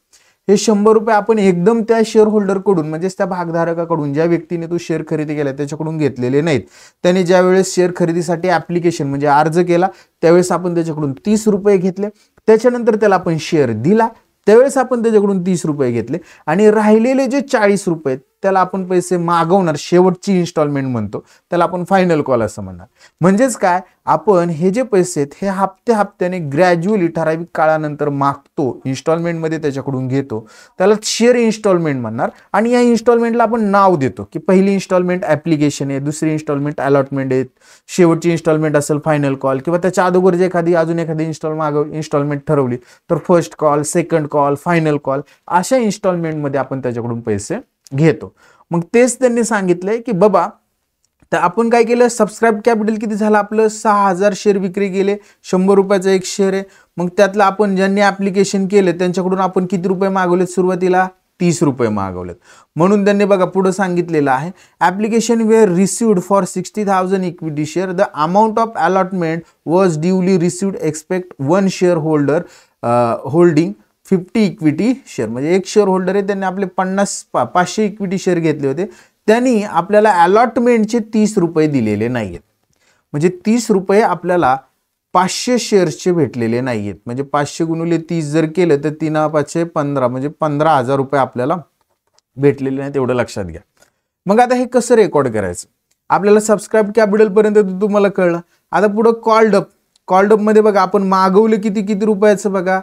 Speaker 1: हे 100 रुपये आपण एकदम त्या शेअर होल्डरकडून म्हणजेच त्या भागधारकाकडून, ज्या व्यक्तीने तो शेअर खरेदी केला त्याच्याकडून घेतलेले नाहीत. त्याने ज्यावेळेस शेअर खरेदीसाठी ऍप्लिकेशन म्हणजे अर्ज केला त्यावेळेस आपण त्याच्याकडून 30 रुपये घेतले. त्याच्यानंतर त्याला आपण शेअर दिला त्यावेळेस आपण त्याच्याकडून 30 रुपये घेतले आणि राहिलेले जे 40 रुपये त्याला आपण पैसे मागवणार, शेवटची इन्स्टॉलमेंट म्हणतो, त्याला आपण फायनल कॉल असं म्हणणार. म्हणजेच काय, आपण हे जे पैसे आहेत हे हप्त्याने ग्रॅज्युअली ठराविक काळानंतर मागतो, इन्स्टॉलमेंटमध्ये त्याच्याकडून घेतो, त्याला शेअर इन्स्टॉलमेंट म्हणणार. आणि या इन्स्टॉलमेंटला आपण नाव देतो की पहिली इन्स्टॉलमेंट ऍप्लिकेशन आहे, दुसरी इन्स्टॉलमेंट अलॉटमेंट आहे, शेवटची इन्स्टॉलमेंट असेल फायनल कॉल, किंवा त्याच्या अगोदर जे अजून एखादी इन्स्टॉलमेंट ठरवली तर first call, second call, final call, अशा इन्स्टॉलमेंटमध्ये आपण त्याच्याकडून पैसे घेतो. मग तेच त्यांनी सांगितलंय की बाबा तर आपण काय केलं, सबस्क्राईब कॅपिटल किती झालं आपलं? 6000 शेअर विक्री केले, 100 रुपयाचा एक शेअर आहे. मग त्यातलं आपण ज्यांनी ऍप्लिकेशन केले त्यांच्याकडून आपण किती रुपये मागवलेत? सुरुवातीला 30 रुपये मागवलेत. म्हणून त्यांनी बघा पुढे सांगितलेलं आहे, application were received for 60,000 equity share, the amount of allotment was duly received, expect one share holder holding 50 equity share. म्हणजे एक शेअर होल्डर आहे, त्यांनी आपले 500 इक्विटी शेअर घेतले होते, त्यांनी आपल्याला अलॉटमेंटचे 30 रुपये दिलेले नाहीयेत. म्हणजे 30 रुपये आपल्याला 500 शेअर्सचे भेटलेले नाहीयेत. म्हणजे 500 गुणिले 30 जर केलं तर 3×5=15 म्हणजे 15,000 रुपये आपल्याला भेटलेले नाहीत, एवढं लक्षात घ्या. मग आता हे कसं रेकॉर्ड करायचं? आपल्याला सबस्क्राईब कॅपिटल पर्यंत तुम्हाला कळलं. आता पुढं कॉल्ड अप मध्ये बघा आपण मागवलं किती रुपयाचं बघा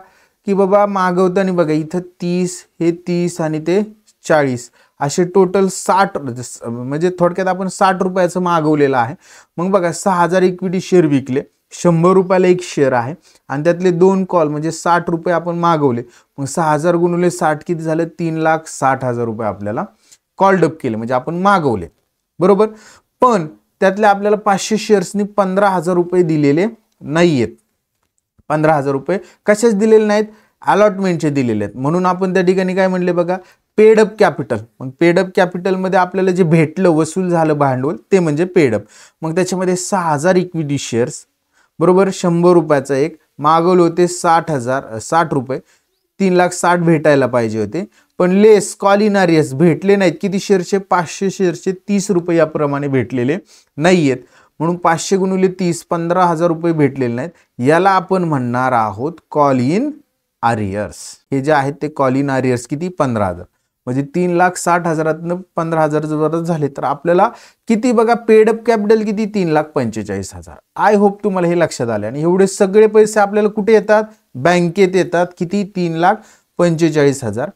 Speaker 1: की बाबा मागवताना बघा इथं 30, हे 30 आणि ते 40 असे टोटल 60, म्हणजे थोडक्यात आपण 60 रुपयाचं मागवलेलं आहे. मग बघा 6000 इक्विटी शेअर विकले, 100 रुपयाला एक शेअर आहे आणि त्यातले 2 कॉल म्हणजे 60 रुपये आपण मागवले. मग 6000 गुणिले 60 किती झालं? 3,60,000 रुपये आपल्याला कॉल्ड अप केले, म्हणजे आपण मागवले, बरोबर. पण त्यातले आपल्याला 500 शेअर्सनी 15,000 रुपये दिलेले नाहीयेत. 15,000 रुपये कशाच दिलेले नाहीत? अलॉटमेंटचे दिलेले आहेत. म्हणून आपण त्या ठिकाणी काय म्हणले बघा, पेड अप कॅपिटल. मग पेड अप कॅपिटलमध्ये आपल्याला जे भेटलं, वसूल झालं भांडवल, ते म्हणजे पेड अप. मग त्याच्यामध्ये 6000 इक्विटी शेअर्स बरोबर 100 रुपयाचा एक मागवले होते, 60 रुपये, 3,60,000 भेटायला पाहिजे होते, पण लेस कॉलिनारियस भेटले नाहीत. किती शेअर्सचे? 500 शेअर्सचे 30 रुपये याप्रमाणे भेटलेले नाहीयेत. म्हणून 500 गुणिले 30 15,000 रुपये भेटलेले नाहीत. याला आपण म्हणणार आहोत कॉल इन आरियर्स. हे जे आहेत ते कॉल इन आरियर्स. किती? 15,000. म्हणजे 3,60,000 15,000 जर झाले तर आपल्याला किती बघा, पेड अप कॅपिटल किती? 3,45,000. आय होप तुम्हाला हे लक्षात आले. आणि एवढे सगळे पैसे आपल्याला कुठे येतात? बँकेत येतात. किती? 3,45,000.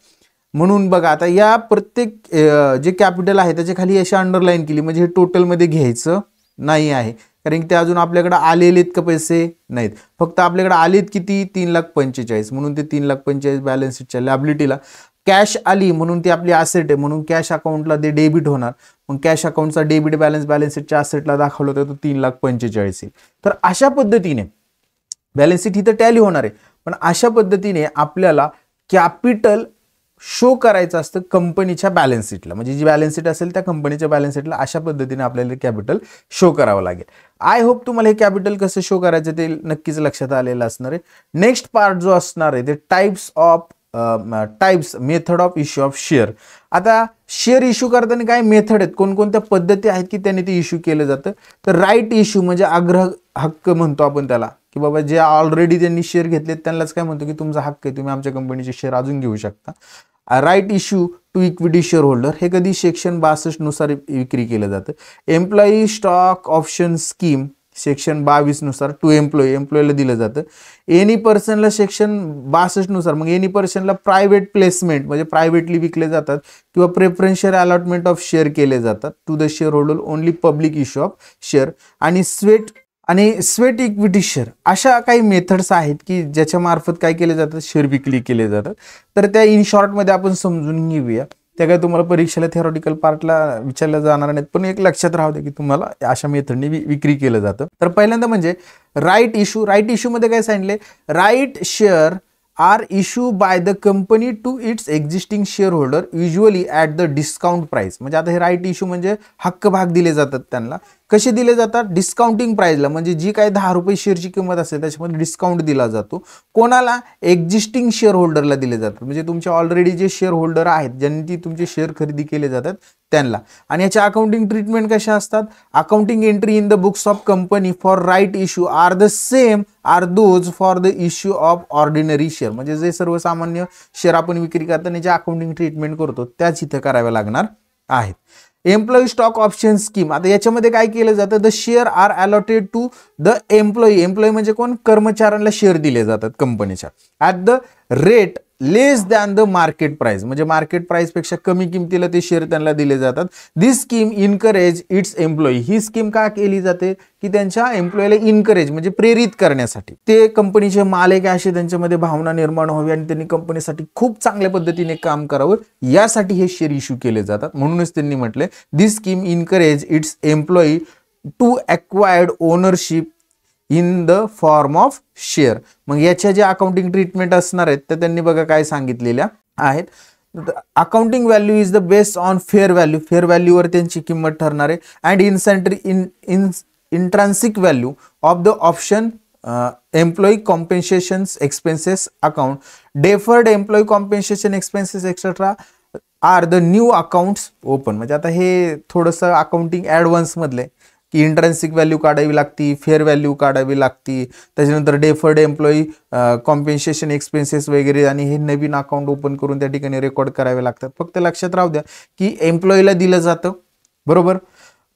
Speaker 1: म्हणून बघा आता या प्रत्येक जे कॅपिटल आहे त्याच्या खाली अशी अंडरलाईन केली, म्हणजे हे टोटलमध्ये घ्यायचं नाही आहे, कारण ते अजून आपल्याकडे आलेले आहेत का पैसे? नाहीत. फक्त आपल्याकडे आलेत किती? 3,45,000. म्हणून ते 3,45,000 बॅलन्स शीटच्या लॅबिलिटीला. कॅश आली म्हणून ती आपली ॲसेट आहे, म्हणून कॅश अकाउंटला ते डेबिट होणार. मग कॅश अकाउंटचा डेबिट बॅलन्स शीटच्या ॲसेटला दाखवलं तर तो 3,45,000. तर अशा पद्धतीने बॅलन्स शीट इथं टॅली होणार आहे, पण अशा पद्धतीने आपल्याला कॅपिटल शो करायचं असतं कंपनीच्या बॅलन्स शीटला. म्हणजे जी बॅलन्स शीट असेल त्या कंपनीच्या बॅलन्स शीटला अशा पद्धतीने आपल्याला कॅपिटल शो करावं लागेल. आय होप तुम्हाला हे कॅपिटल कसं शो करायचं ते नक्कीच लक्षात आलेलं असणार आहे. नेक्स्ट पार्ट जो असणार आहे ते method of issue of share. आता शेअर इश्यू करताना काय मेथड आहेत, कोणकोणत्या पद्धती आहेत की त्याने ते इश्यू केलं जातं? तर राईट इश्यू म्हणजे आग्रह हक्क म्हणतो आपण त्याला, की बाबा जे ऑलरेडी त्यांनी शेअर घेतलेत त्यांनाच काय म्हणतो की तुमचा हक्क आहे, तुम्ही आमच्या कंपनीचे शेअर अजून घेऊ शकता. Right issue to equity share holder हे कधी सेक्शन 62 नुसार विक्री केलं जातं. Employee stock option scheme section 22 नुसार टू एम्प्लॉईला दिलं जातं. एनी पर्सनला सेक्शन 62 नुसार, मग एनी पर्सनला प्रायव्हेट प्लेसमेंट म्हणजे प्रायव्हेटली विकले जातात किंवा प्रेफरन्शियल अलॉटमेंट ऑफ शेअर केले जातात to the share holder only public issue of share. आणि स्वेट इक्विटी शेअर अशा काही मेथड्स आहेत की ज्याच्या मार्फत काय केले जातात, शेअर विक्री केले जातात. तर त्या इन शॉर्टमध्ये आपण समजून घेऊया. त्या काय तुम्हाला परीक्षेला थेरॉटिकल पार्टला विचारलं जाणार नाहीत, पण एक लक्षात राहू दे की तुम्हाला अशा मेथडने विक्री केलं जातं. तर पहिल्यांदा म्हणजे राईट इश्यू मध्ये काय सांगितले, right share are issue by the company to its existing share holder usually at the discount price. म्हणजे आता हे राईट इश्यू म्हणजे हक्क भाग दिले जातात त्यांना. कसे दिले जातात, डिस्काउंटिंग प्राइसला, म्हणजे जी काही 10 रुपये शेअरची किंमत असेल त्याच्यामध्ये डिस्काउंट दिला जातो. कोणाला, एक्झिस्टिंग शेअर होल्डरला दिले जातात, म्हणजे तुमचे ऑलरेडी जे शेअर होल्डर आहेत ज्यांनी तुमचे शेअर खरेदी केले जातात त्यांना. आणि याच्या अकाउंटिंग ट्रीटमेंट कशा असतात, accounting entry in the books of company for right issue are the same are those for the issue of ordinary share. म्हणजे जे सर्वसामान्य शेअर आपण विक्री करताना जे अकाउंटिंग ट्रीटमेंट करतो त्याच इथं कराव्या लागणार आहेत. एम्प्लॉई स्टॉक ऑप्शन स्कीम, आता याच्यामध्ये काय केलं जातं, the share are allotted to the employee म्हणजे कोण, कर्मचाऱ्यांना शेअर दिले जातात कंपनीच्या at the rate less than the market price, म्हणजे मार्केट प्राइस पेक्षा कमी किमतीला ते शेअर त्यांना दिले जातात. This scheme encourage its employee, ही स्कीम का केली जाते की त्यांच्या एम्प्लॉईला इनकरेज म्हणजे प्रेरित करण्यासाठी, ते कंपनीचे मालक असे त्यांच्यामध्ये भावना निर्माण व्हावी आणि त्यांनी कंपनीसाठी खूप चांगल्या पद्धतीने काम करावं यासाठी हे शेअर इश्यू केले जातात. म्हणूनच त्यांनी म्हटले this scheme encourage its employee to acquired ownership in the form of share. मग याच्या जे अकाउंटिंग ट्रीटमेंट असणार आहेत तर त्यांनी बघा काय सांगितलेल्या आहेत. Accounting value is the based on fair व्हॅल्यूवर त्यांची किंमत ठरणार आहे. And intrinsic value of the option employee compensation expenses account, deferred employee compensation expenses etcetera are the new accounts open. म्हणजे आता हे थोडंसं अकाउंटिंग ॲडव्हान्स मधले की इंट्रान्सिक व्हॅल्यू काढावी लागती, फेअर व्हॅल्यू काढावी लागती, त्याच्यानंतर डेफर्ड एम्प्लॉई कॉम्पेन्सेशन एक्सपेन्सेस वगैरे, आणि हे नवीन अकाउंट ओपन करून त्या ठिकाणी रेकॉर्ड करावे लागतात. फक्त लक्षात राहू द्या की एम्प्लॉईला दिलं जातं, बरोबर,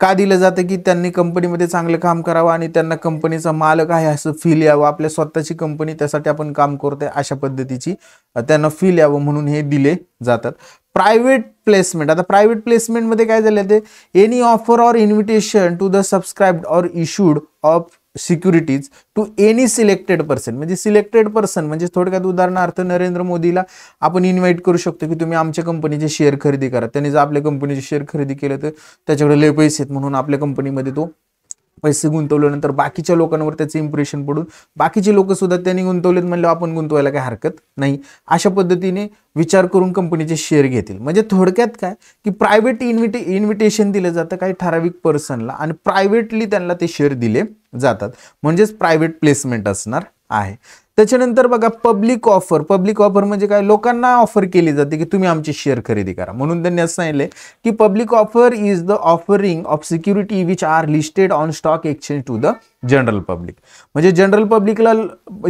Speaker 1: का दिलं जातं की त्यांनी कंपनीमध्ये चांगलं काम करावं आणि त्यांना कंपनीचा मालक आहे असं फील यावं, आपल्या स्वतःची कंपनी त्यासाठी आपण काम करतोय अशा पद्धतीची त्यांना फील यावं म्हणून हे दिले जातात. प्रायव्हेट प्लेसमेंट, आता प्रायव्हेट प्लेसमेंट मध्ये काय झालं ते, any offer or invitation to the subscribed or issued of securities to any selected person, म्हणजे सिलेक्टेड पर्सन म्हणजे थोडक्यात उदाहरणार्थ नरेंद्र मोदीला आपण इन्व्हाइट करू शकतो की तुम्ही आमच्या कंपनीचे शेअर खरेदी करा. त्यांनी जर आपल्या कंपनीचे शेअर खरेदी केले तर त्याच्याकडे लय पैसे आहेत म्हणून आपल्या कंपनीमध्ये तो पैसे गुंतवल्यानंतर बाकीच्या लोकांवर त्याचे इम्प्रेशन पडून बाकीचे लोक सुद्धा त्यांनी गुंतवलेत म्हणलं आपण गुंतवायला काही हरकत नाही, अशा पद्धतीने विचार करून कंपनीचे शेअर घेतील. म्हणजे थोडक्यात काय की प्रायव्हेट इन्व्हिटेशन दिलं जातं काही ठराविक पर्सनला आणि प्रायव्हेटली त्यांना ते शेअर दिले जातात, म्हणजेच प्रायव्हेट प्लेसमेंट असणार आहे. त्याच्यानंतर बघा पब्लिक ऑफर म्हणजे काय, लोकांना ऑफर केली जाते की तुम्ही आमचे शेअर खरेदी करा. म्हणून त्यांनी असं सांगितले की public offer is the offering of security which are listed on stock exchange to the general public. म्हणजे जनरल पब्लिकला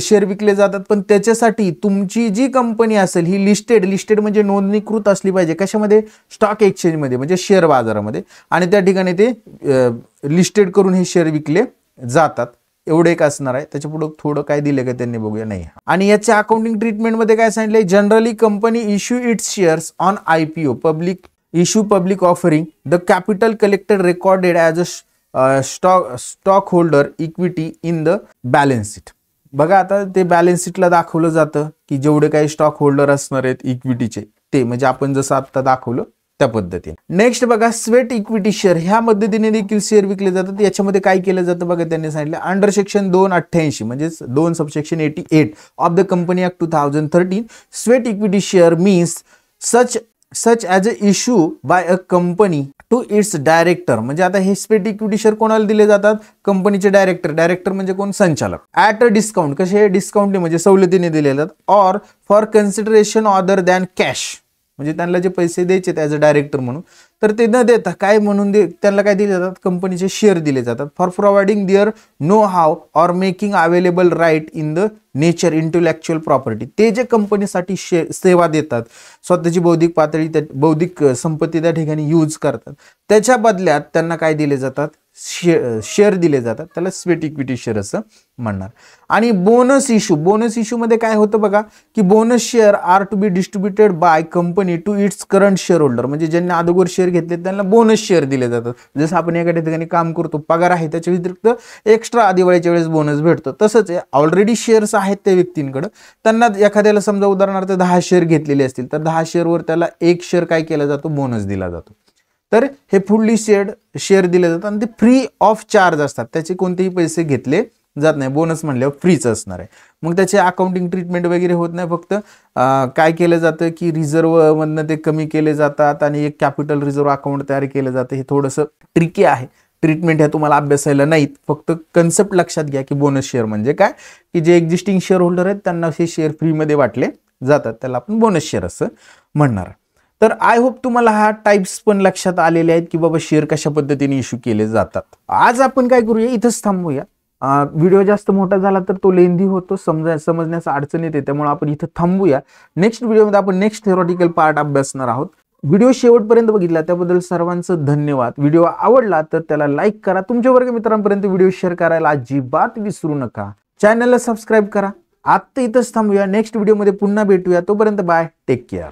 Speaker 1: शेअर विकले जातात, पण त्याच्यासाठी तुमची जी कंपनी असेल ही लिस्टेड म्हणजे नोंदणीकृत असली पाहिजे. कशामध्ये, स्टॉक एक्सचेंजमध्ये म्हणजे शेअर बाजारामध्ये, आणि त्या ठिकाणी ते लिस्टेड करून हे शेअर विकले जातात. एवढे एक असणार आहे. त्याच्या पुढे थोडं काय दिले का त्यांनी बघूया. नाही, आणि याच्या अकाउंटिंग ट्रीटमेंट मध्ये काय सांगितलंय, generally company issue it's shares on IPO public offering the capital collected recorded as a stock holder equity in the balance sheet. बघा आता ते बॅलन्स शीटला दाखवलं जातं की जेवढे काही स्टॉक होल्डर असणार आहेत इक्विटीचे ते, म्हणजे आपण जसं आता दाखवलं त्या पद्धतीने. नेक्स्ट बघा स्वेट इक्विटी शेअर, ह्या पद्धतीने देखील शेअर विकले जातात. याच्यामध्ये काय केलं जातं बघा, त्यांनी सांगितलं अंडर सेक्शन 288 म्हणजे 2 subsection 88 of the company act 2013 sweat equity share means such as a issue by a company to its director. म्हणजे आता हे स्वेट इक्विटी शेअर कोणाला दिले जातात, कंपनीचे डायरेक्टर म्हणजे कोण, संचालक. ॲट अ डिस्काउंट, कसे डिस्काउंट म्हणजे सवलतीने दिले जातात, or for consideration other than cash म्हणजे त्यांना जे पैसे द्यायचे ॲज अ डायरेक्टर म्हणून, तर ते न देता काय म्हणून त्यांना काय दिले जातात, कंपनीचे शेअर दिले जातात for providing their know how or making available right in the nature intellectual property. ते जे कंपनीसाठी सेवा देतात, स्वतःची बौद्धिक संपत्ती त्या ठिकाणी यूज करतात, त्याच्या बदल्यात त्यांना काय दिले जातात, शेअर दिले जातात. त्याला स्वेट इक्विटी शेअर असं म्हणणार. आणि बोनस इश्यू मध्ये काय होतं बघा, की bonus share are to be distributed by company to its current share holder. म्हणजे ज्यांनी अगोदर शेअर घेतले त्यांना बोनस शेअर दिले जातात. जसं आपण एखाद्या ठिकाणी काम करतो, पगार आहे, त्याच्या व्यतिरिक्त एक्स्ट्रा दिवाळीच्या वेळेस बोनस भेटतो. तसंच ऑलरेडी शेअर्स आहेत त्या व्यक्तींकडे, त्यांना एखाद्याला समजा उदाहरणार्थ 10 शेअर घेतलेले असतील, तर 10 शेअरवर त्याला 1 शेअर काय केला जातो, बोनस दिला जातो. तर हे फुल्ली शेअर दिले जातात आणि ते फ्री ऑफ चार्ज असतात. त्याचे कोणतेही पैसे घेतले जात नाही. बोनस म्हणल्यावर फ्रीच असणार आहे. मग त्याचे अकाउंटिंग ट्रीटमेंट वगैरे होत नाही. फक्त काय केलं जातं की रिझर्व्ह मधनं ते कमी केले जातात आणि एक कॅपिटल रिझर्व्ह अकाउंट तयार केलं जातं. हे थोडंसं ट्रिकी आहे. ट्रीटमेंट ह्या तुम्हाला अभ्यासायला नाहीत. फक्त कन्सेप्ट लक्षात घ्या की बोनस शेअर म्हणजे काय, की जे एक्झिस्टिंग शेअर होल्डर आहेत त्यांना हे शेअर फ्रीमध्ये वाटले जातात. त्याला आपण बोनस शेअर असं म्हणणार. तर आय होप तुम्हाला हा टाइप्स पण लक्षात आलेले आहेत की बाबा शेअर कशा पद्धतीने इश्यू केले जातात. आज आपण काय करूया, इथंच थांबूया. व्हिडिओ जास्त मोठा झाला तर तो लेंदी होतो, समजण्याचा अडचण येते, त्यामुळे आपण इथं थांबूया. नेक्स्ट व्हिडिओमध्ये आपण नेक्स्ट थेरॉटिकल पार्ट अभ्यासणार आहोत. व्हिडिओ शेवटपर्यंत बघितला त्याबद्दल सर्वांचं धन्यवाद. व्हिडिओ आवडला तर त्याला लाईक करा. तुमच्या वर्ग मित्रांपर्यंत व्हिडिओ शेअर करायला अजिबात विसरू नका. चॅनलला सबस्क्राईब करा. आता इथंच थांबूया. नेक्स्ट व्हिडिओमध्ये पुन्हा भेटूया. तोपर्यंत बाय, टेक केअर.